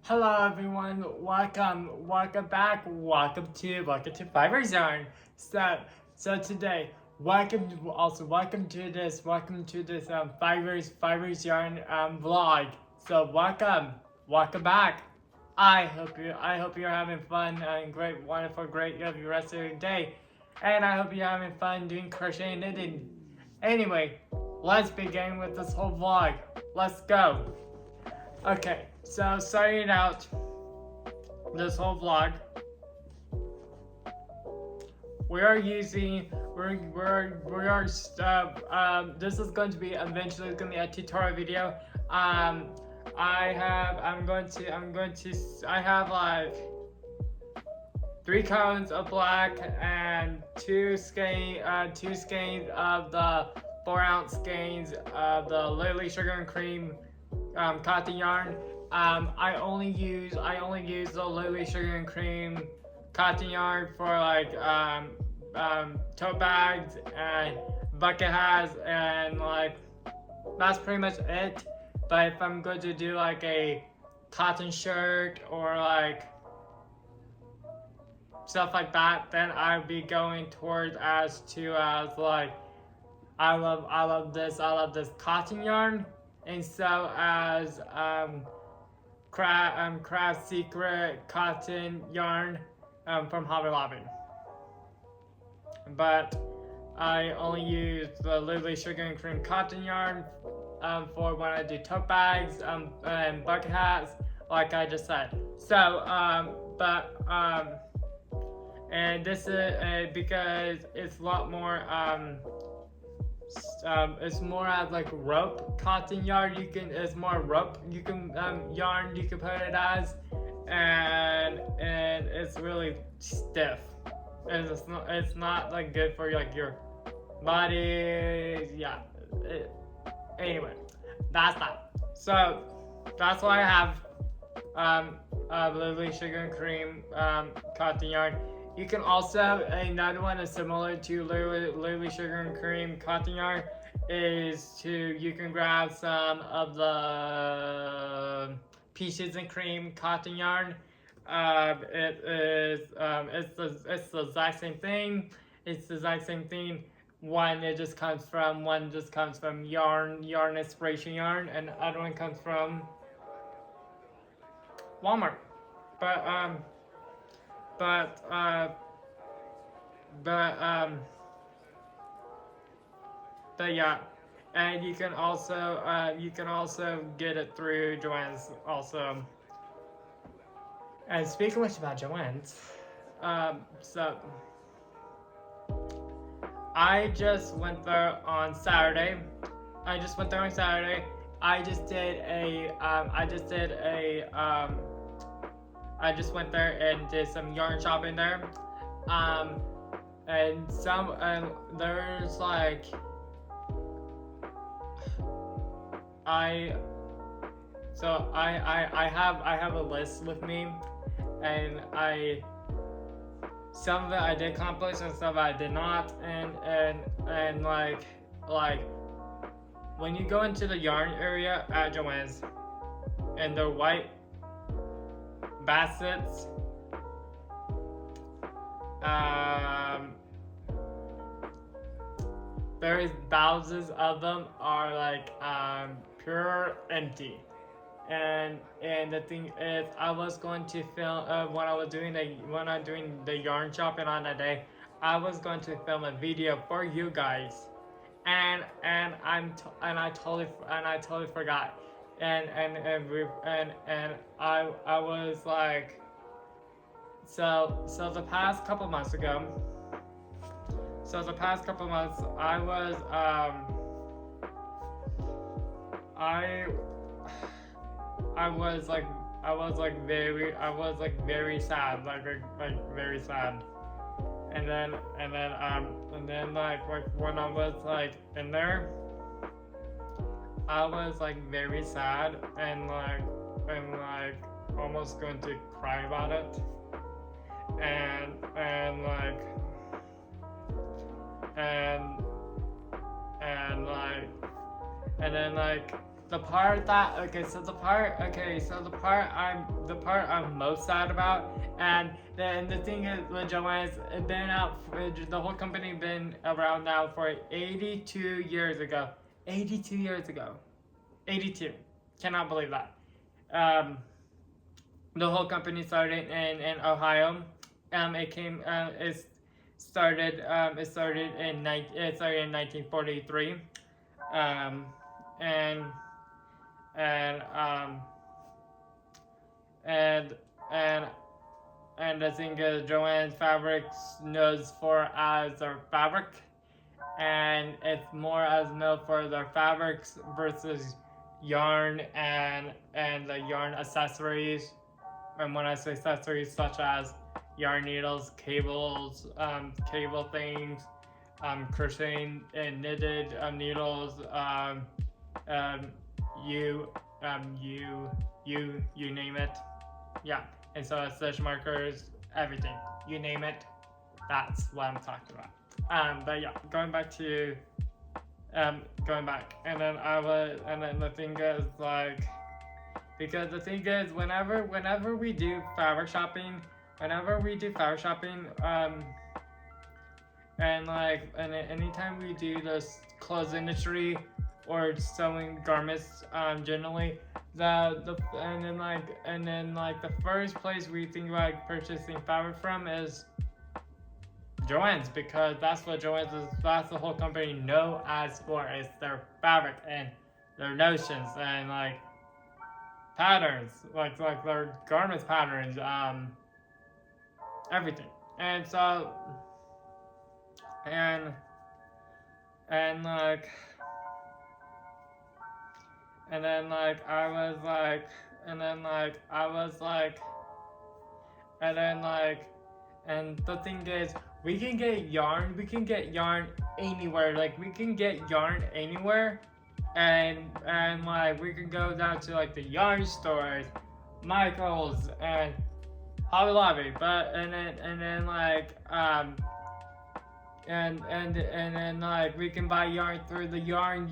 Hello everyone, welcome back, welcome to Fiverr Zone. So today, welcome to this Fiverr Yarn vlog. So welcome back. I hope you're having fun and great rest of your day, and I hope you're having fun doing crochet and knitting. Anyway, let's begin with this whole vlog. Let's go. Okay, so starting out this whole vlog, we are using this is going to be eventually going to be a tutorial video. I have like 3 cones of black and two skeins of the 4-ounce skeins of the Lily Sugar and Cream cotton yarn. I only use the Lily Sugar and Cream cotton yarn for like tote bags and bucket hats, and like that's pretty much it. But if I'm going to do like a cotton shirt or like stuff like that, then I'll be going towards as like I love this cotton yarn, and so as craft secret cotton yarn from Hobby Lobby. But I only use the Lily Sugar and Cream cotton yarn for when I do tote bags and bucket hats, like I just said. So and this is because it's a lot more it's more as like rope cotton yarn. It's more rope yarn you can put it as, and it's really stiff, and it's not like good for like your body. Yeah. Anyway, that's that. So that's why I have Lily Sugar and Cream cotton yarn. You can also, another one is similar to Lily Sugar and Cream cotton yarn, you can grab some of the Peaches and Cream cotton yarn. It's the exact same thing. It's the exact same thing. One just comes from yarn inspiration yarn, and the other one comes from Walmart. But but yeah, and you can also get it through Joann's also. And speaking much about Joann's, so I just went there on Saturday. I just went there and did some yarn shopping there. And there's like I have a list with me, and some of it I did accomplish and some of it I did not, and like when you go into the yarn area at Joann's and the white baskets, there is thousands of them are like pure empty. And the thing is, I was going to film when I'm doing the yarn shopping on that day. I was going to film a video for you guys, and I totally forgot, and I was like, so the past couple months I was very sad, like very sad. And then like when I was like in there, I was like very sad and like almost going to cry about it. And then like the part that the part I'm most sad about, and then the thing is with Joann's, it's been out the whole company been around now for 82 years ago. 82 years ago. 82. Cannot believe that. The whole company started in Ohio. It started in 1943. Um, and and and and and the thing is, Joann Fabrics knows for as their fabric, and it's more as known for their fabrics versus yarn and the yarn accessories. And when I say accessories, such as yarn needles, cables, cable things, crocheting and knitted needles, you you name it. Yeah. And so stitch markers, everything. You name it. That's what I'm talking about. But yeah, going back. And then the thing is like, because the thing is, whenever we do fabric shopping, and anytime we do this clothes industry or sewing garments, generally, the first place we think about purchasing fabric from is Joann's, because that's what Joann's is. That's the whole company know as for, is their fabric and their notions and like patterns, like their garments patterns, everything. And so and like and then like I was like and then like I was like and then like and the thing is, we can get yarn anywhere. Like we can get yarn anywhere, and like we can go down to like the yarn stores, Michaels and Hobby Lobby. But and then like we can buy yarn through the yarn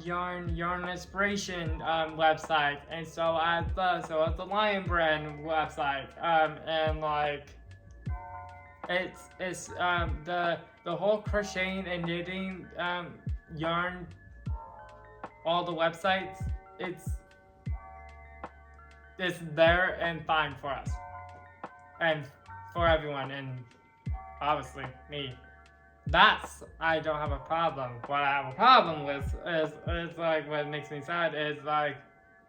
inspiration website, and so at the Lion Brand website, and like it's the whole crocheting and knitting yarn, all the websites, it's there and fine for us and for everyone, and obviously me. That's, I don't have a problem. What I have a problem with is like, what makes me sad is like,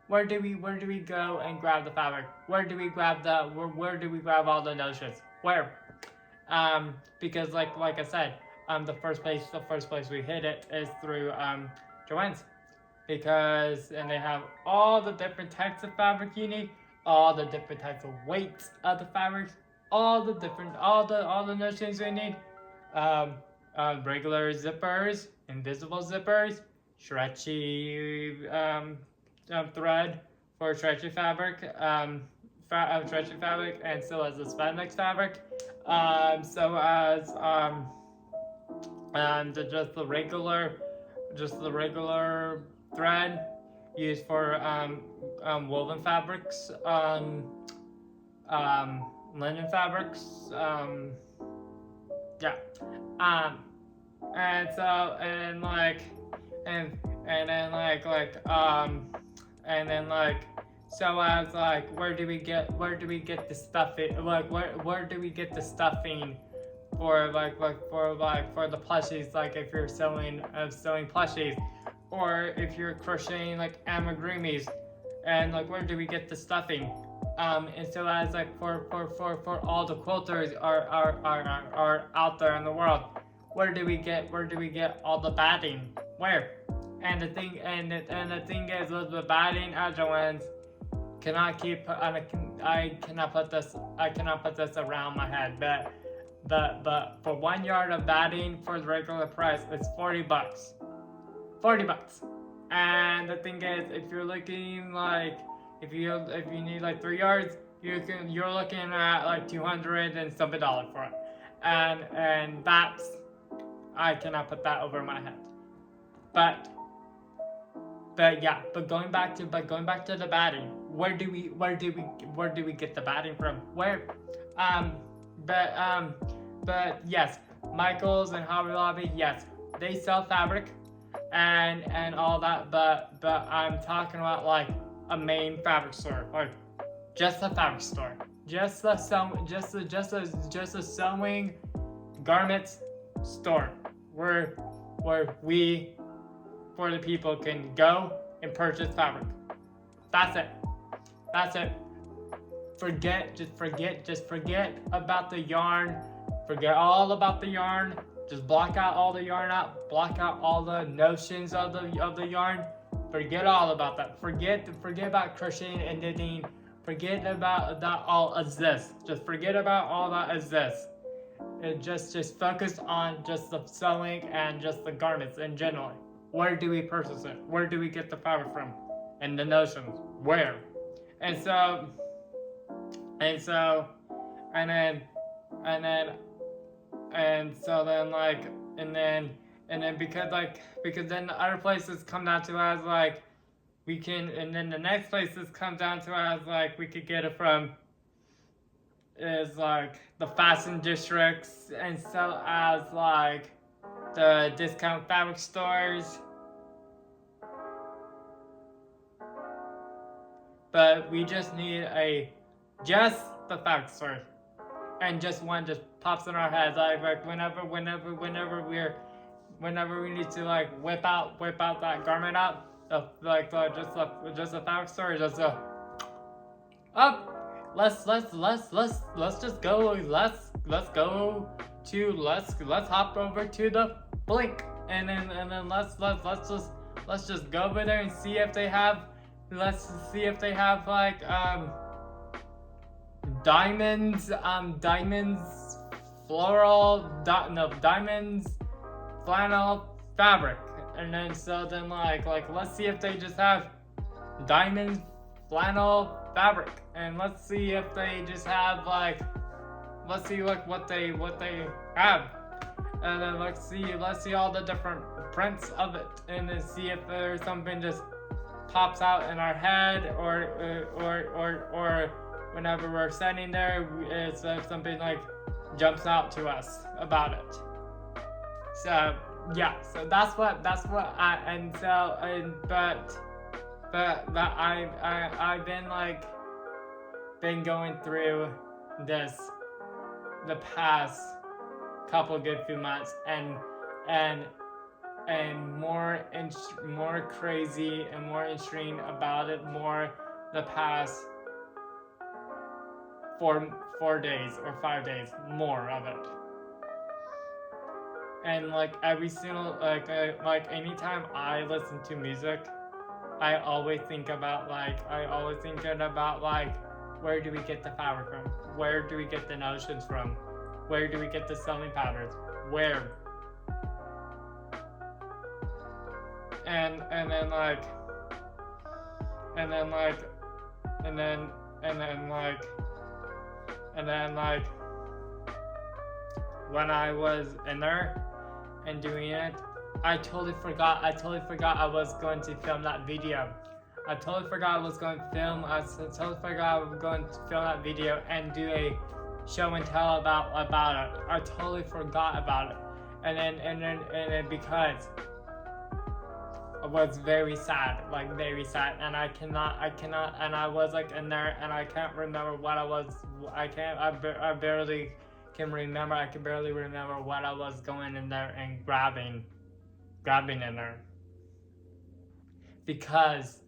where do we go and grab the fabric? Where do we grab all the notions? Where? Because like I said, the first place we hit it is through Joann's, and they have all the different types of fabric you need, all the different types of weights of the fabrics, all the notions you need, regular zippers, invisible zippers, stretchy thread for stretchy fabric, and so as the spandex fabric, so as just the regular thread used for woven fabrics, linen fabrics, yeah, and so so as like, where do we get the stuffing? Like where do we get the stuffing for for the plushies? Like if you're sewing plushies, or if you're crocheting like amigurumis, and like where do we get the stuffing? And so as like for all the quilters are out there in the world, where do we get all the batting? Where? And the thing is, with the batting at Joann's, I cannot put this around my head, but for 1 yard of batting for the regular price, it's $40. $40. And the thing is, if you're looking like, if you need like 3 yards, you're looking at like $200 and something for it, and that's, I cannot put that over my head. But but going back to the batting, where do we get the batting from? Where, um, but um, but yes, Michaels and Hobby Lobby, yes, they sell fabric, and all that, but I'm talking about like a main fabric store, like just a fabric store, just a sewing garments store, where we, for the people, can go and purchase fabric. That's it. That's it. Just forget about the yarn. Forget all about the yarn. Just block out all the yarn out. Block out all the notions of the yarn. Forget all about that. Forget about crocheting and knitting. Forget about that all exists. Just forget about all that exists. And just focus on just the sewing and just the garments in general. Where do we purchase it? Where do we get the fabric from? And the notions. Where? And so and so and then because then the other places come down to as like we can, and then the next places come down to as like we could get it from is like the fashion districts, and so as like the discount fabric stores. But we just need just the fabric store, and just one just pops in our heads like whenever we need to like whip out that garment out, just a fabric store, just a up. Let's hop over to the Blink, and then let's just go over there and see if they have. Let's see if they have like diamonds flannel fabric, and then let's see if they just have diamonds flannel fabric, and let's see if they just have what they have, and then let's see all the different prints of it, and then see if there's something just pops out in our head, or whenever we're sitting there, it's something like jumps out to us about it. So yeah, so that's what I've been going through this the past couple good few months, and more crazy and more interesting about it more the past 4 days or 5 days, more of it. And like every single like anytime I listen to music, I always think about where do we get the fabric from? Where do we get the notions from? Where do we get the sewing patterns? Where? And then when I was in there and doing it, I totally forgot I was going to film that video. I totally forgot I was going to film that video and do a show and tell about it. I totally forgot about it. And then because I was very sad, and I cannot, and I was like in there, and I can't remember what I was. I barely can remember. I can barely remember what I was going in there and grabbing in there, because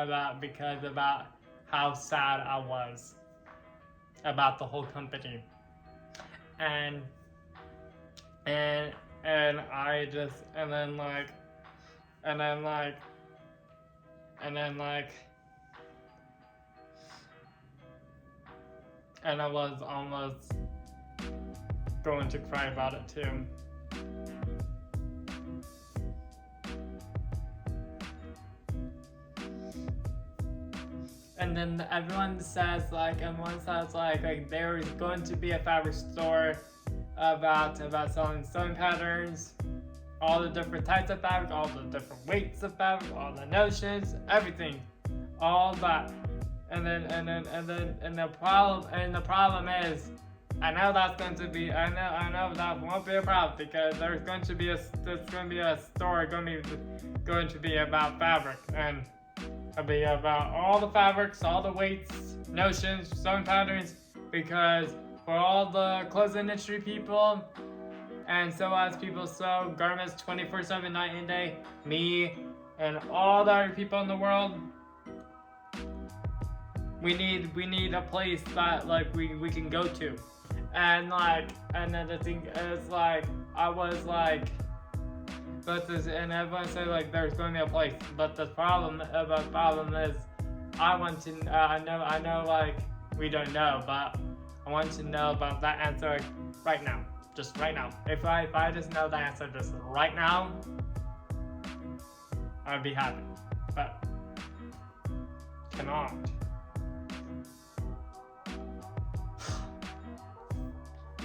about how sad I was about the whole company, and I just and then I was almost going to cry about it too. And then everyone says there's going to be a fabric store about selling sewing patterns all the different types of fabric, all the different weights of fabric, all the notions, everything, all that. And the problem is, I know that's going to be, I know that won't be a problem because there's going to be a story going to be about fabric, and it'll be about all the fabrics, all the weights, notions, sewing patterns, because for all the clothes industry people, and so as people sew garments 24/7, night and day, me and all the other people in the world, we need a place that like we can go to. And then the thing is I was but this, and everyone said there's going to be a place, but the problem is I want to I know we don't know, but I want to know about that answer right now, just right now. If I just know the answer just right now, I'd be happy, but cannot.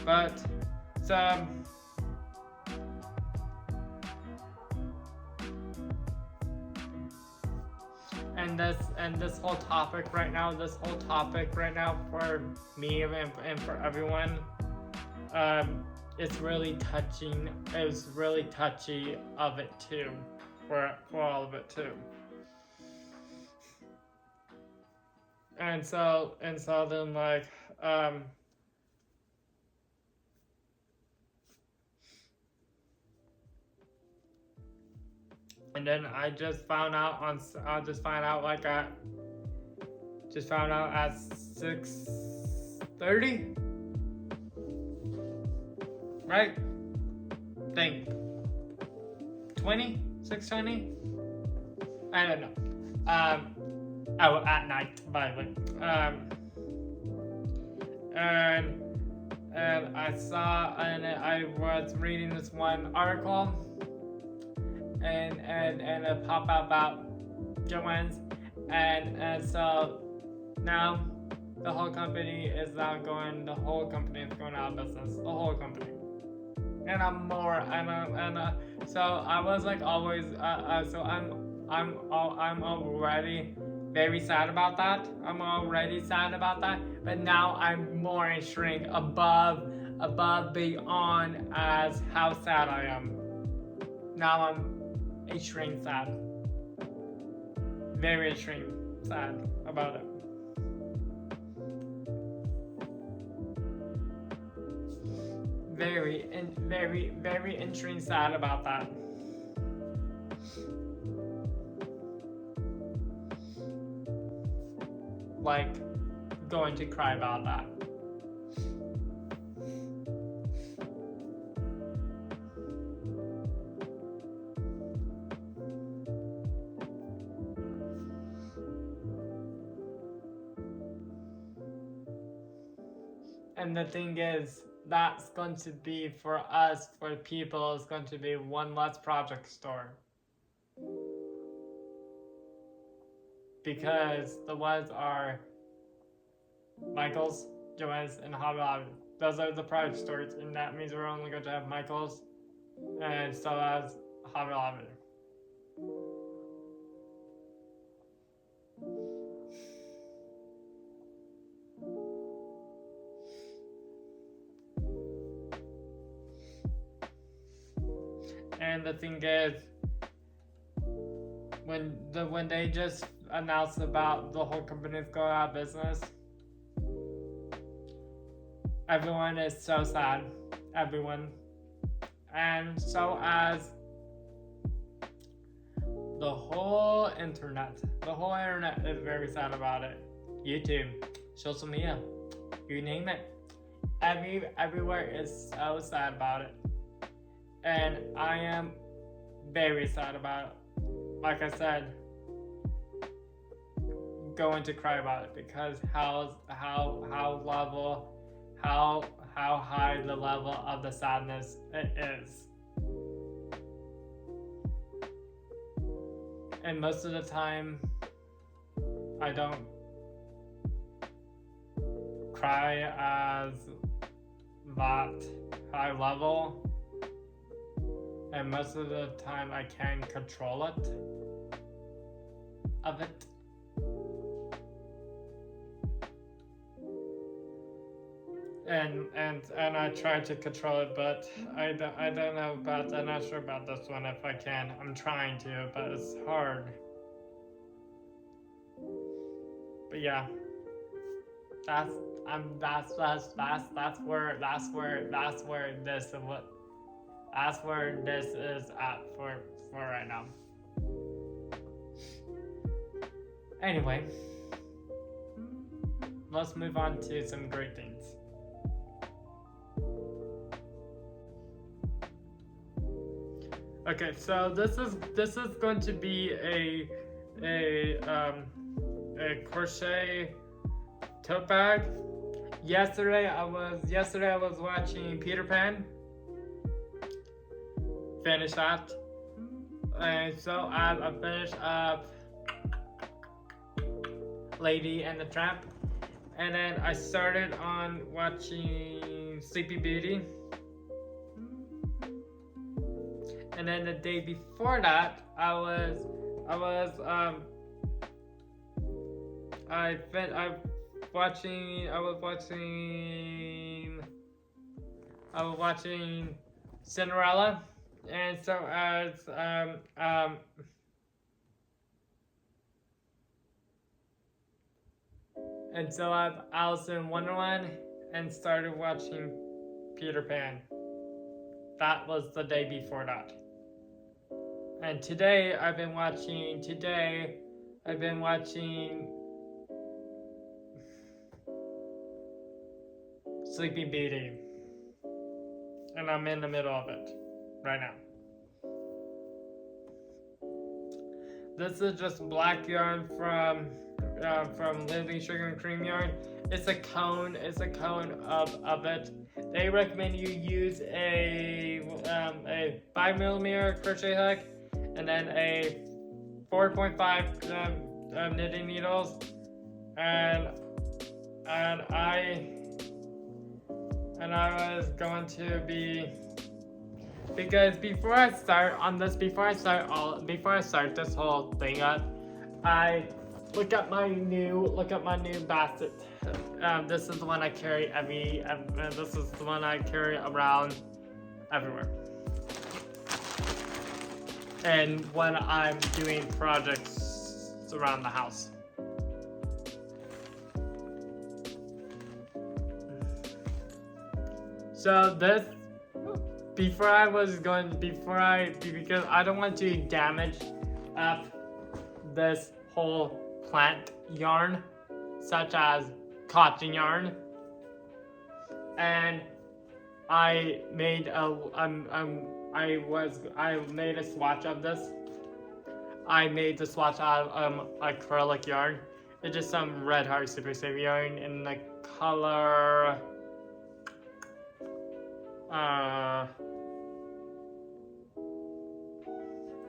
But so and this whole topic right now for me and for everyone, it's really touching. It was really touchy of it too, for all of it too. And so then and then I just found out at 6:30, right? Think 6:20. I don't know. At night, by the way. And I saw, and I was reading this one article, and it popped out about Joann's, and so now the whole company is going out of business, the whole company. And so I was always, so I'm already very sad about that. But now I'm more in shrink above beyond as how sad I am. Now I'm extreme sad. Very extreme sad about it. Very extreme sad about that. Going to cry about that. And the thing is, that's going to be for us, for people, it's going to be one less project store. Because the ones are Michael's, Joann's, and Hobby Lobby. Those are the project stores, and that means we're only going to have Michael's and so as Hobby Lobby. And the thing is, when they just announced about the whole company's going out of business, everyone is so sad. Everyone. And so as the whole internet is very sad about it. YouTube, social media, you name it. Everywhere is so sad about it. And I am very sad about it. Like I said, going to cry about it because how high the level of the sadness it is. And most of the time, I don't cry as that high level. and most of the time I can control it. Of it. And I try to control it, but I don't know about, I'm not sure about this one if I can. I'm trying to, but it's hard. But yeah, that's where this is at for right now. Anyway, let's move on to some great things. Okay, so this is going to be a crochet tote bag. Yesterday I was watching Peter Pan. Finished that, and so I finished up Lady and the Tramp, and then I started on watching Sleeping Beauty. And then the day before that, I was watching Cinderella, and so I've Alice in Wonderland and started watching Peter Pan. That was the day before that. And today I've been watching Sleeping Beauty. And I'm in the middle of it right now. This is just black yarn from Living Sugar and Cream yarn. It's a cone of it. They recommend you use a 5mm crochet hook and then a 4.5 knitting needles, and I was going to be, because before I start this whole thing up, I look at my new basket. This is the one I carry this is the one I carry around everywhere. And when I'm doing projects around the house. So this, because I don't want to damage up this whole plant yarn, such as cotton yarn, and I made a swatch of this. I made the swatch out of acrylic yarn. It's just some Red Heart Super Saver yarn in the color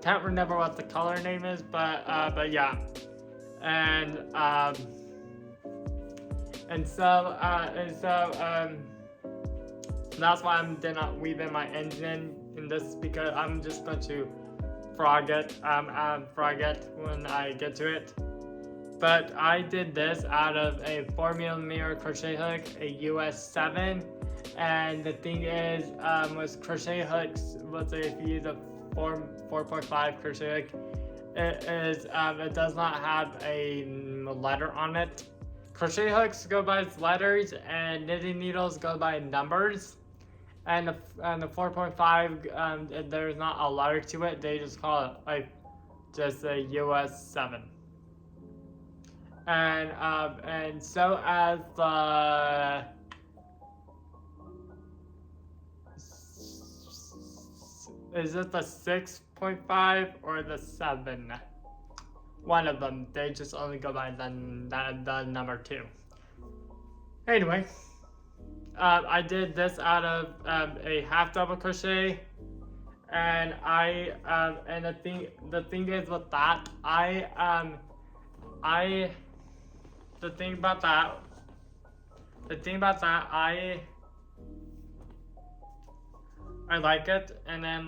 can't remember what the color name is, but yeah, and so that's why I'm not weaving my engine in this, because I'm just going to frog it when I get to it. But I did this out of a 4mm crochet hook, a US 7, and the thing is, with crochet hooks, let's say if you use a 4.5 crochet hook, it does not have a letter on it. Crochet hooks go by letters, and knitting needles go by numbers. And the 4.5, there's not a letter to it. They just call it just a US 7. And so as the is it the 6.5 or the 7? One of them. They just only go by the number 2. Anyway, I did this out of a half double crochet, and and the thing is with that, I like it, and then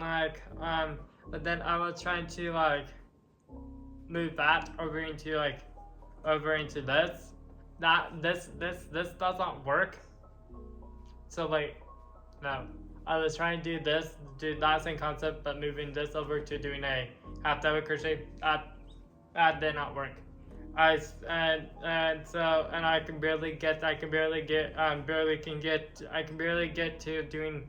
but then I was trying to like move that over into this. This doesn't work. So like, no. I was trying to do that same concept, but moving this over to doing a half double crochet. That did not work. I can barely get to doing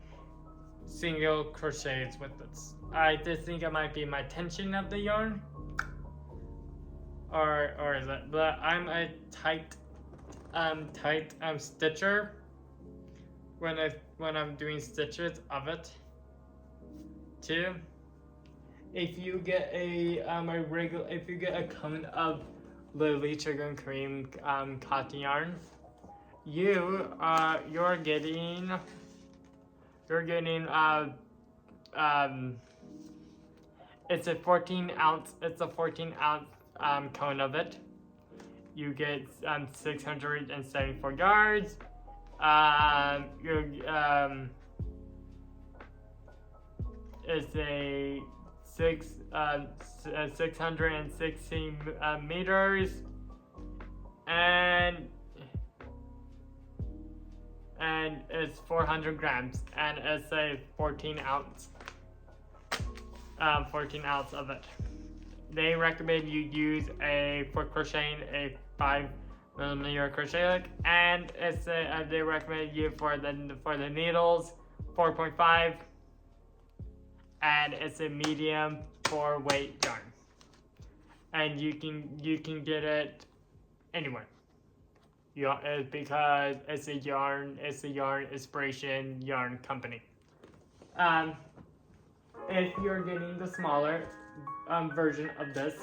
single crochets with this. I just think it might be my tension of the yarn, or is it? But I'm a tight stitcher when I'm doing stitches of it too. If you get a cone of Lily Sugar and Cream cotton yarn, you're getting it's a 14 ounce cone of it. You get 674 yards. It's a 616 meters, and it's 400 grams, and it's a 14 ounce of it. They recommend you use for crocheting a 5mm crochet hook, and they recommend you for the needles 4.5, and it's a medium 4 weight yarn, and you can get it anywhere. Because it's a yarn inspiration yarn company. If you're getting the smaller version of this,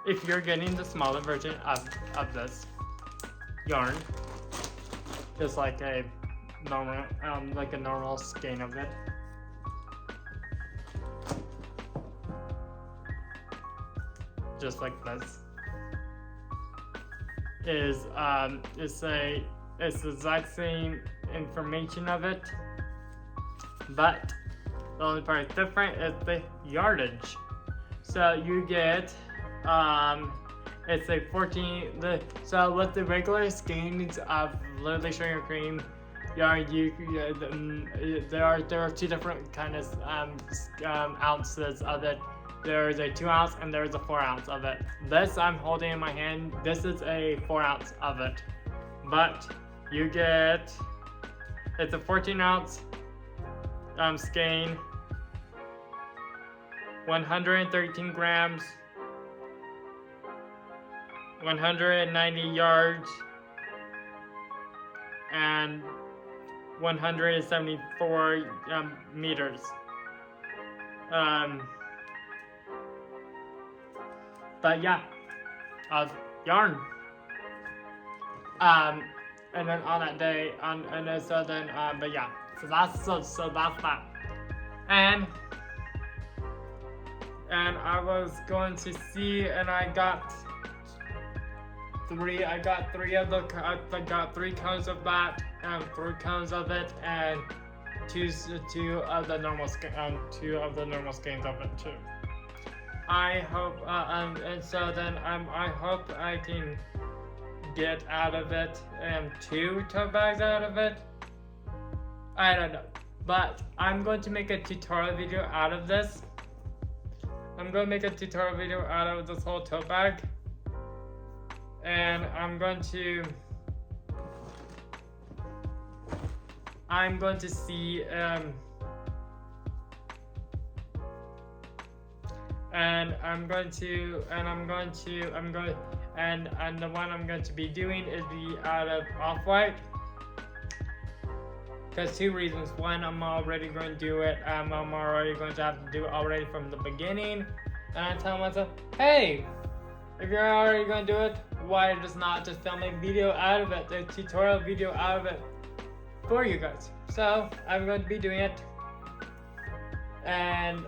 if you're getting the smaller version of this yarn, just like a normal skein of it, just like this, it's the exact same information of it, but the only part that's different is the yardage. So you get it's a 14. So with the regular skeins of Lily Sugar and Cream yarn, there are two different kind of ounces of it. There's a 2 ounce and there's a 4 ounce of it. This I'm holding in my hand. This is a 4 ounce of it, but you get it's a 14 ounce skein, 113 grams. 190 yards and 174 meters. But yeah, of yarn. And then on that day, but yeah, so that's that. And I was going to see, and I got three cones of that, and 3 cones of it, and two of the normal skeins of it too. I hope, and so then I hope I can get out of it 2 tote bags out of it. I don't know, but I'm going to make a tutorial video out of this. I'm going to make a tutorial video out of this whole tote bag. And I'm going to see, and the one I'm going to be doing is be out of Off-White. Because 2 reasons. One, I'm already going to do it. I'm already going to have to do it already from the beginning. And I tell myself, hey, if you're already going to do it, why just not just film a video out of it, a tutorial video out of it for you guys? So I'm going to be doing it, and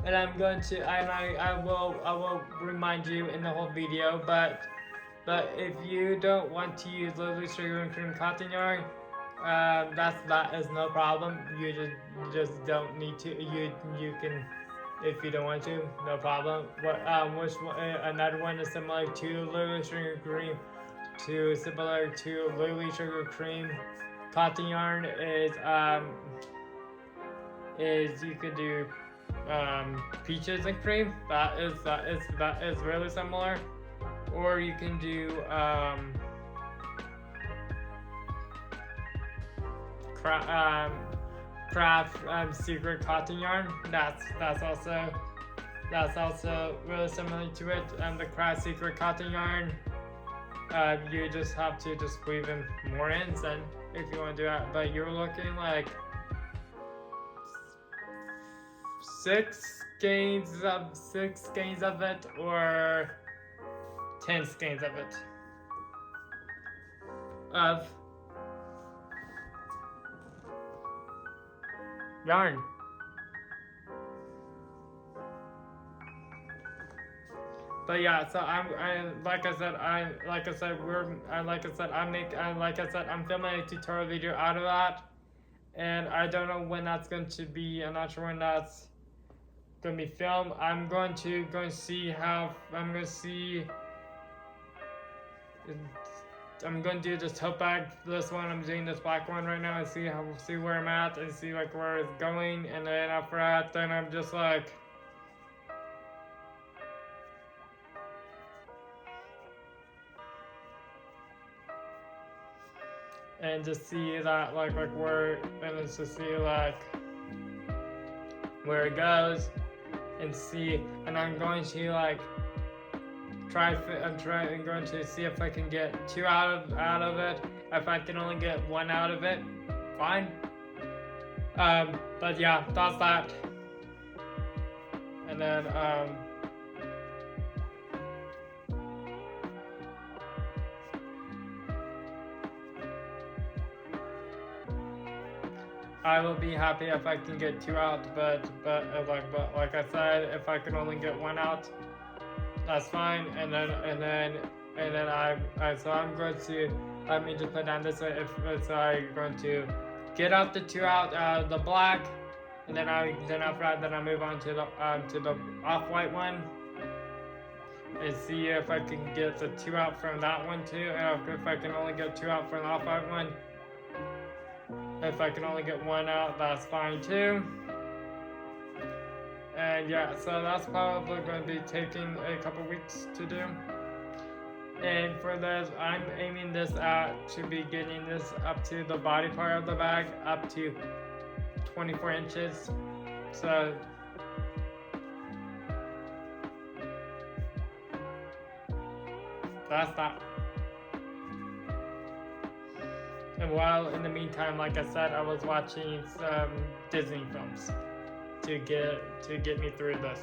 and I'm going to, and I will remind you in the whole video, but if you don't want to use Lily Sugar and Cream Cotton Yarn, that is no problem. You just don't need to. You can, if you don't want to, no problem. Which one, another one is similar to Lily Sugar Cream, similar to Lily Sugar Cream Cotton Yarn is you could do peaches and cream. That is really similar. Or you can do craft secret cotton yarn. That's also really similar to it. The craft secret cotton yarn, you just have to just weave in more ends and if you want to do that. But you're looking like 6 skeins of it or 10 skeins of it. Of yarn. But yeah, so I'm filming a tutorial video out of that, and I don't know when that's going to be. I'm not sure when that's going to be filmed. I'm going to see. I'm going to do this tote bag, this one. I'm doing this black one right now and see where I'm at and see like where it's going. And then after that, then I'm just like, and just see that like where, and it's just see like where it goes and see. And I'm going to like I'm going to see if I can get 2 out of it. If I can only get 1 out of it, fine. But yeah, that's that. And then I will be happy if I can get 2 out, but like I said, if I can only get 1 out, that's fine. And then so I'm going to, let me just put down this way. So I'm going to get out the 2 out of the black, and then after that, then I move on to the off-white one, and see if I can get the 2 out from that one too. If I can only get 2 out from the off-white one, if I can only get 1 out, that's fine too. And yeah, so that's probably going to be taking a couple weeks to do. And for this, I'm aiming this at to be getting this up to the body part of the bag, up to 24 inches. So that's that. And while in the meantime, like I said, I was watching some Disney films to get me through this.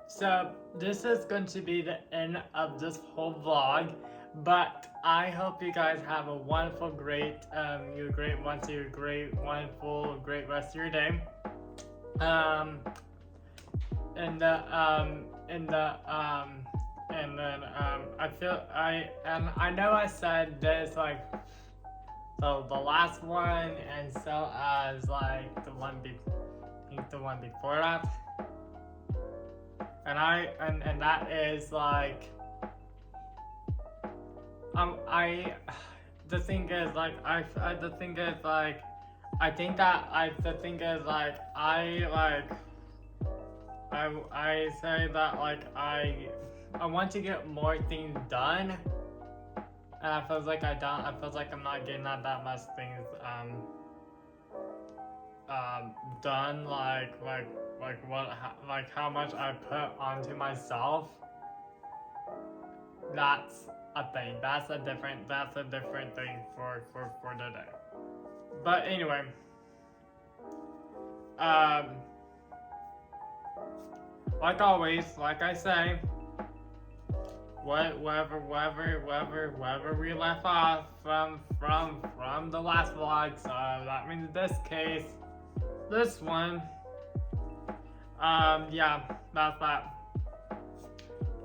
So this is going to be the end of this whole vlog, but I hope you guys have a wonderful, great, wonderful, great rest of your day. And I know I said this like the last one, and so as like the one before that, and that is like the thing is like I say that like I want to get more things done, and I feels like I feels like I'm not getting that much things done, like how much I put onto myself. That's a thing. That's a different thing for today. But anyway, like always, like I say, wherever we left off from the last vlog, so that means this case, this one, yeah, that's that.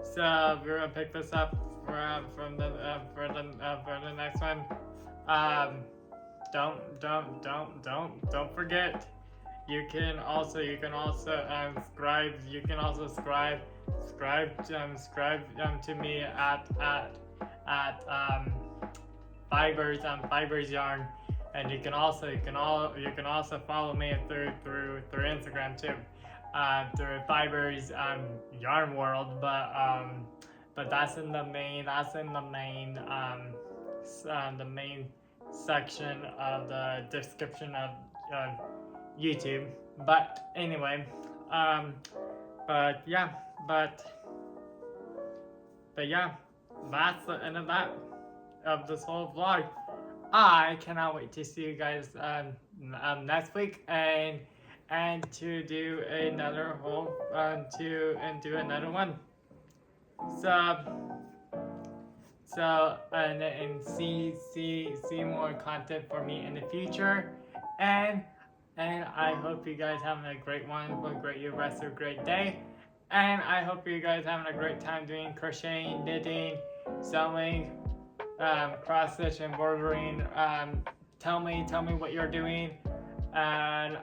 So we're gonna pick this up for the next one. Don't forget. You can also subscribe. You can also subscribe to me at Fibers Yarn, and you can also follow me through Instagram too, through Fibers Yarn World, but that's in the main section of the description of YouTube. But anyway, but yeah, that's the end of this whole vlog. I cannot wait to see you guys next week and to do another whole do another one. So and see more content for me in the future, and I hope you guys having a great rest of a great day, and I hope you guys having a great time doing crocheting, knitting, sewing, cross stitch, embroidering. Tell me what you're doing, and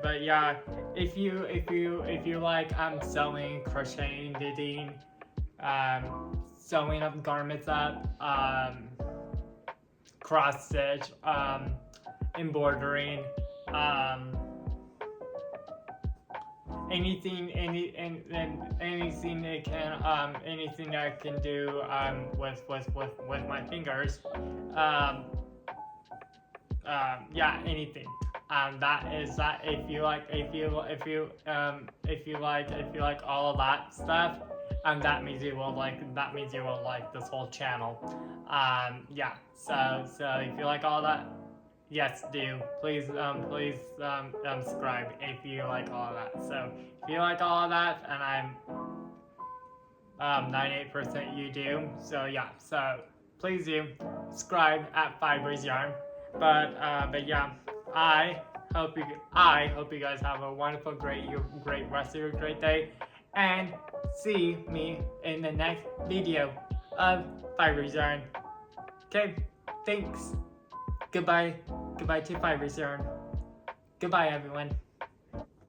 but yeah, if you like sewing, crocheting, knitting, sewing up garments up, cross stitch, embroidering, anything that can anything that I can do with my fingers, yeah, anything. That is that. If you like all of that stuff, that means you will like this whole channel. Yeah. So if you like all that, yes, do please subscribe if you like all of that. So if you like all of that, and I'm 98% you do. So yeah. So please do subscribe at Fibers Yarn. But yeah, I hope you guys have a wonderful, great rest of your great day, and see me in the next video of Fibers Yarn. Okay, thanks. Goodbye to Fibers Yarn. Goodbye, everyone.